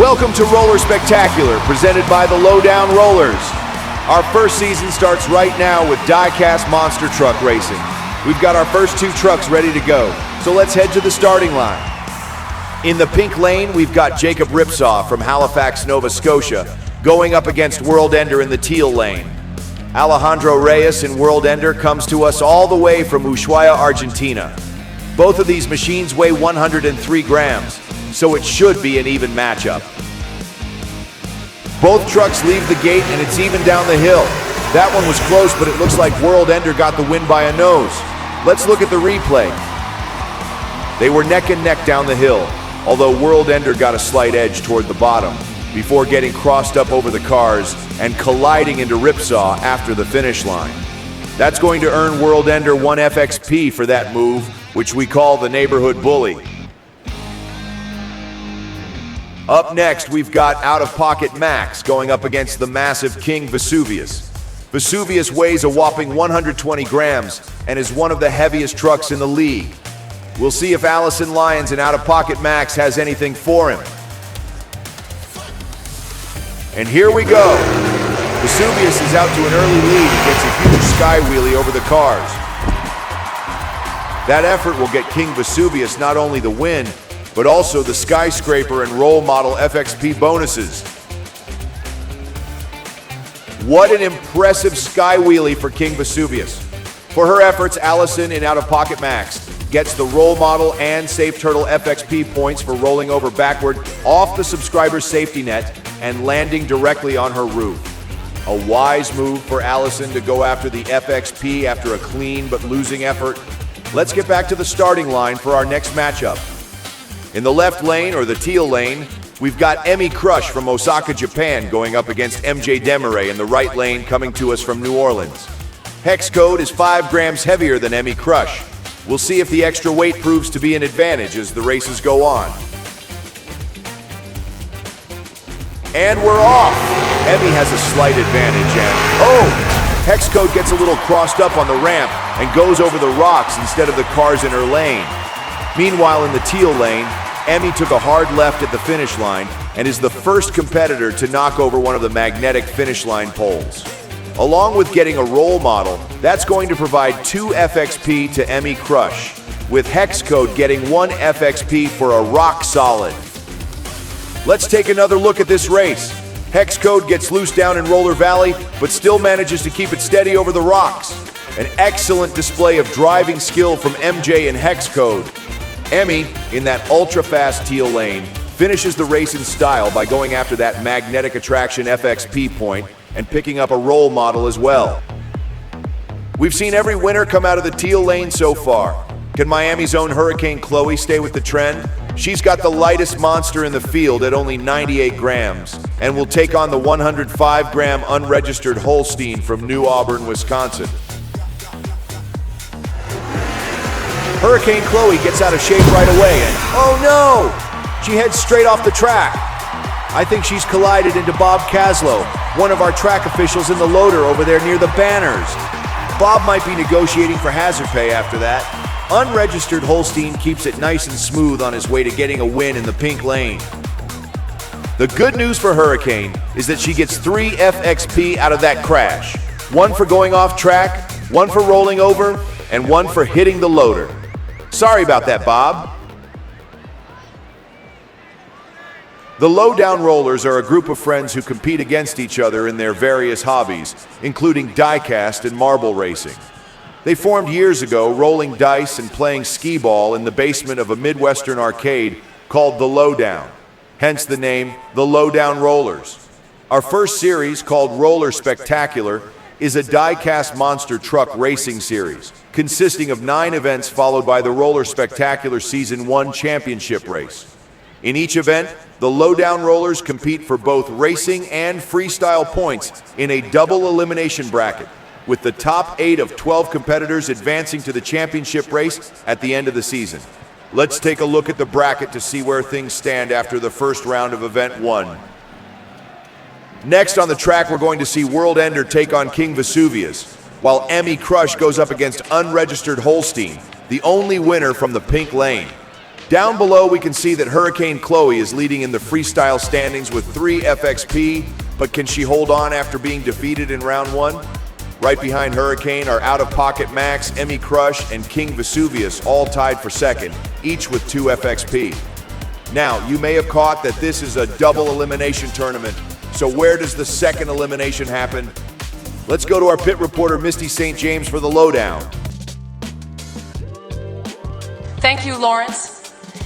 Welcome to Roller Spectacular, presented by the Lowdown Rollers. Our first season starts right now with Diecast Monster Truck Racing. We've got our first two trucks ready to go, so let's head to the starting line. In the pink lane, we've got Jacob Ripsaw from Halifax, Nova Scotia, going up against World Ender in the teal lane. Alejandro Reyes in World Ender comes to us all the way from Ushuaia, Argentina. Both of these machines weigh 103 grams, so it should be an even matchup. Both trucks leave the gate and it's even down the hill. That one was close, but it looks like World Ender got the win by a nose. Let's look at the replay. They were neck and neck down the hill, although World Ender got a slight edge toward the bottom before getting crossed up over the cars and colliding into Ripsaw after the finish line. That's going to earn World Ender 1 FXP for that move, which we call the neighborhood bully. Up next, we've got Out of Pocket Max going up against the massive King Vesuvius. Vesuvius weighs a whopping 120 grams and is one of the heaviest trucks in the league. We'll see if Allison Lyons in Out of Pocket Max has anything for him. And here we go. Vesuvius is out to an early lead and gets a huge sky wheelie over the cars. That effort will get King Vesuvius not only the win, but also the skyscraper and role model FXP bonuses. What an impressive sky wheelie for King Vesuvius. For her efforts, Allison in Out of Pocket Max gets the role model and Safe Turtle FXP points for rolling over backward off the subscriber's safety net and landing directly on her roof. A wise move for Allison to go after the FXP after a clean but losing effort. Let's get back to the starting line for our next matchup. In the left lane, or the teal lane, we've got Emmy Crush from Osaka, Japan going up against MJ Demaray in the right lane coming to us from New Orleans. Hex code is 5 grams heavier than Emmy Crush. We'll see if the extra weight proves to be an advantage as the races go on. And we're off! Emmy has a slight advantage and, Hex code gets a little crossed up on the ramp and goes over the rocks instead of the cars in her lane. Meanwhile, in the teal lane, Emmy took a hard left at the finish line and is the first competitor to knock over one of the magnetic finish line poles. Along with getting a role model, that's going to provide 2 FXP to Emmy Crush, with Hex code getting 1 FXP for a rock solid. Let's take another look at this race. Hex code gets loose down in Roller Valley, but still manages to keep it steady over the rocks. An excellent display of driving skill from MJ and Hex code. Emmy, in that ultra-fast teal lane, finishes the race in style by going after that magnetic attraction FXP point and picking up a role model as well. We've seen every winner come out of the teal lane so far. Can Miami's own Hurricane Chloe stay with the trend? She's got the lightest monster in the field at only 98 grams and will take on the 105-gram unregistered Holstein from New Auburn, Wisconsin. Hurricane Chloe gets out of shape right away and, oh no! She heads straight off the track. I think she's collided into Bob Caslow, one of our track officials in the loader over there near the banners. Bob might be negotiating for hazard pay after that. Unregistered Holstein keeps it nice and smooth on his way to getting a win in the pink lane. The good news for Hurricane is that she gets 3 FXP out of that crash. 1 for going off track, 1 for rolling over, and 1 for hitting the loader. Sorry about that, Bob. The Lowdown Rollers are a group of friends who compete against each other in their various hobbies, including diecast and marble racing. They formed years ago, rolling dice and playing skee-ball in the basement of a Midwestern arcade called The Lowdown, hence the name The Lowdown Rollers. Our first series, called Roller Spectacular, is a Diecast Monster Truck Racing series, consisting of 9 events followed by the Roller Spectacular Season 1 Championship race. In each event, the Lowdown Rollers compete for both racing and freestyle points in a double elimination bracket, with the top 8 of 12 competitors advancing to the championship race at the end of the season. Let's take a look at the bracket to see where things stand after the first round of Event 1. Next on the track, we're going to see World Ender take on King Vesuvius, while Emmy Crush goes up against Unregistered Holstein, the only winner from the pink lane. Down below, we can see that Hurricane Chloe is leading in the freestyle standings with 3 FXP, but can she hold on after being defeated in round 1? Right behind Hurricane are Out of Pocket Max, Emmy Crush, and King Vesuvius, all tied for second, each with 2 FXP. Now, you may have caught that this is a double elimination tournament, so where does the second elimination happen? Let's go to our pit reporter, Misty St. James, for the lowdown. Thank you, Lawrence.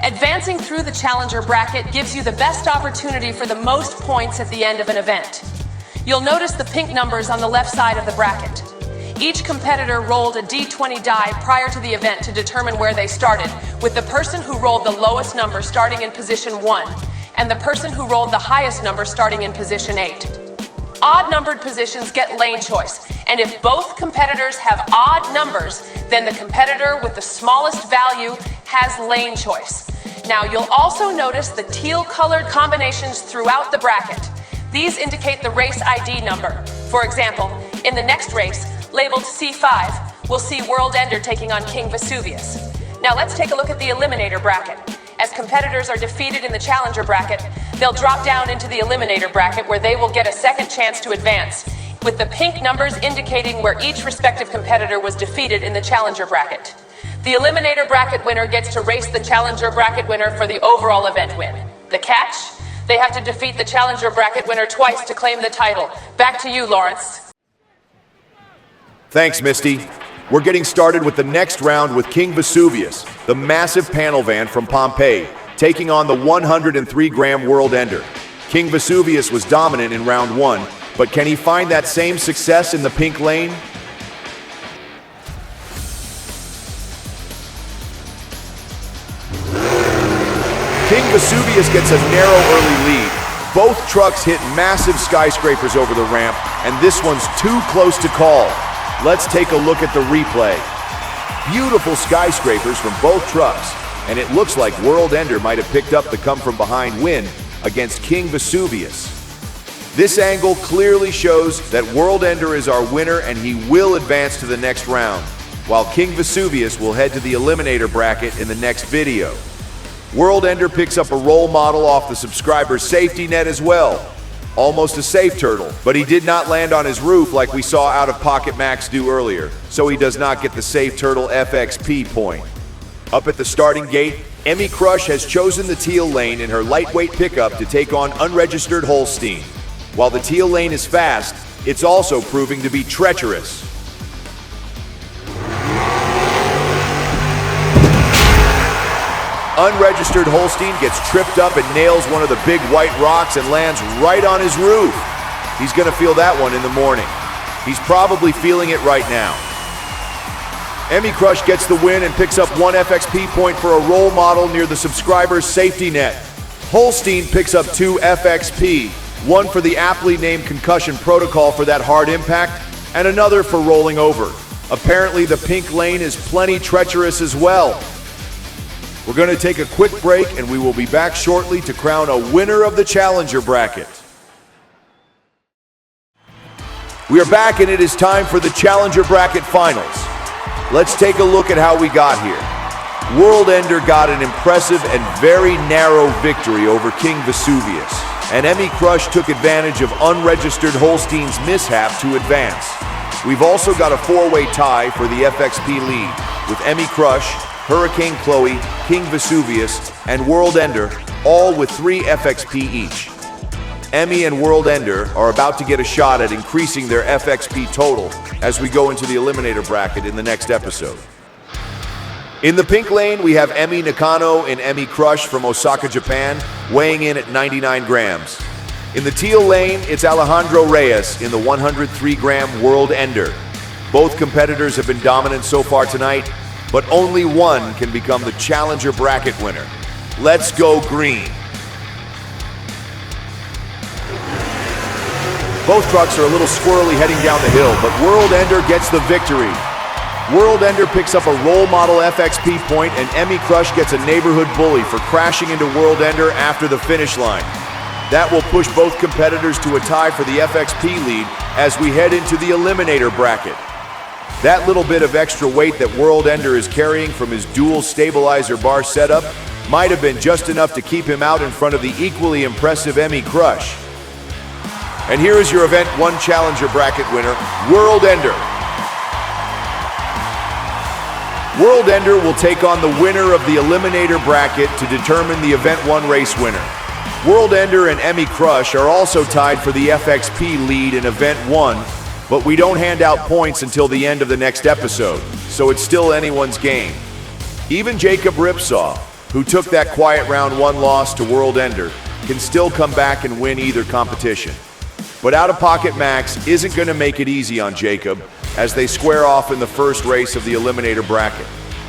Advancing through the challenger bracket gives you the best opportunity for the most points at the end of an event. You'll notice the pink numbers on the left side of the bracket. Each competitor rolled a D20 die prior to the event to determine where they started, with the person who rolled the lowest number starting in position 1, and the person who rolled the highest number starting in position 8. Odd-numbered positions get lane choice, and if both competitors have odd numbers, then the competitor with the smallest value has lane choice. Now, you'll also notice the teal-colored combinations throughout the bracket. These indicate the race ID number. For example, in the next race, labeled C5, we'll see World Ender taking on King Vesuvius. Now, let's take a look at the eliminator bracket. As competitors are defeated in the challenger bracket, they'll drop down into the eliminator bracket where they will get a second chance to advance, with the pink numbers indicating where each respective competitor was defeated in the challenger bracket. The eliminator bracket winner gets to race the challenger bracket winner for the overall event win. The catch? They have to defeat the challenger bracket winner twice to claim the title. Back to you, Lawrence. Thanks, Misty. We're getting started with the next round with King Vesuvius, the massive panel van from Pompeii, taking on the 103-gram World Ender. King Vesuvius was dominant in round 1, but can he find that same success in the pink lane? King Vesuvius gets a narrow early lead. Both trucks hit massive skyscrapers over the ramp, and this one's too close to call. Let's take a look at the replay. Beautiful skyscrapers from both trucks, and it looks like World Ender might have picked up the come-from-behind win against King Vesuvius. This angle clearly shows that World Ender is our winner and he will advance to the next round, while King Vesuvius will head to the eliminator bracket in the next video. World Ender picks up a role model off the subscriber's safety net as well. Almost a safe turtle, but he did not land on his roof like we saw Out of Pocket Max do earlier, so he does not get the safe turtle FXP point. Up at the starting gate, Emmy Crush has chosen the teal lane in her lightweight pickup to take on unregistered Holstein. While the teal lane is fast, it's also proving to be treacherous. Unregistered Holstein gets tripped up and nails one of the big white rocks and lands right on his roof. He's gonna feel that one in the morning. He's probably feeling it right now. Emmy Crush gets the win and picks up 1 FXP point for a role model near the subscriber's safety net. Holstein picks up 2 FXP, one for the aptly named concussion protocol for that hard impact, and another for rolling over. Apparently the pink lane is plenty treacherous as well. We're going to take a quick break and we will be back shortly to crown a winner of the challenger bracket. We are back and it is time for the challenger bracket finals. Let's take a look at how we got here. World Ender got an impressive and very narrow victory over King Vesuvius, and Emmy Crush took advantage of unregistered Holstein's mishap to advance. We've also got a 4-way tie for the FXP lead, with Emmy Crush, Hurricane Chloe, King Vesuvius, and World Ender, all with 3 FXP each. Emmy and World Ender are about to get a shot at increasing their FXP total as we go into the eliminator bracket in the next episode. In the pink lane, we have Emmy Nakano and Emmy Crush from Osaka, Japan, weighing in at 99 grams. In the teal lane, it's Alejandro Reyes in the 103-gram World Ender. Both competitors have been dominant so far tonight, but only one can become the challenger bracket winner. Let's go green. Both trucks are a little squirrely heading down the hill, but World Ender gets the victory. World Ender picks up a role model FXP point, and Emmy Crush gets a neighborhood bully for crashing into World Ender after the finish line. That will push both competitors to a tie for the FXP lead as we head into the eliminator bracket. That little bit of extra weight that World Ender is carrying from his dual stabilizer bar setup might have been just enough to keep him out in front of the equally impressive Emmy Crush. And here is your Event 1 Challenger Bracket winner, World Ender. World Ender will take on the winner of the Eliminator Bracket to determine the Event 1 race winner. World Ender and Emmy Crush are also tied for the FXP lead in Event 1, but we don't hand out points until the end of the next episode, so it's still anyone's game. Even Jacob Ripsaw, who took that quiet round 1 loss to World Ender, can still come back and win either competition. But Out-of-Pocket Max isn't going to make it easy on Jacob as they square off in the first race of the Eliminator Bracket,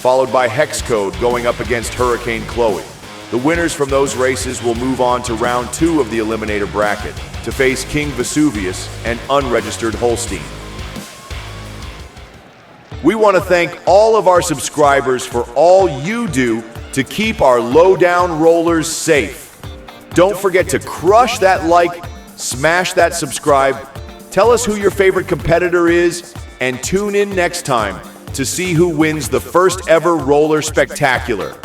followed by Hex Code going up against Hurricane Chloe. The winners from those races will move on to round 2 of the Eliminator Bracket to face King Vesuvius and Unregistered Holstein. We want to thank all of our subscribers for all you do to keep our lowdown rollers safe. Don't forget to crush that like, smash that subscribe, tell us who your favorite competitor is, and tune in next time to see who wins the first ever Roller Spectacular.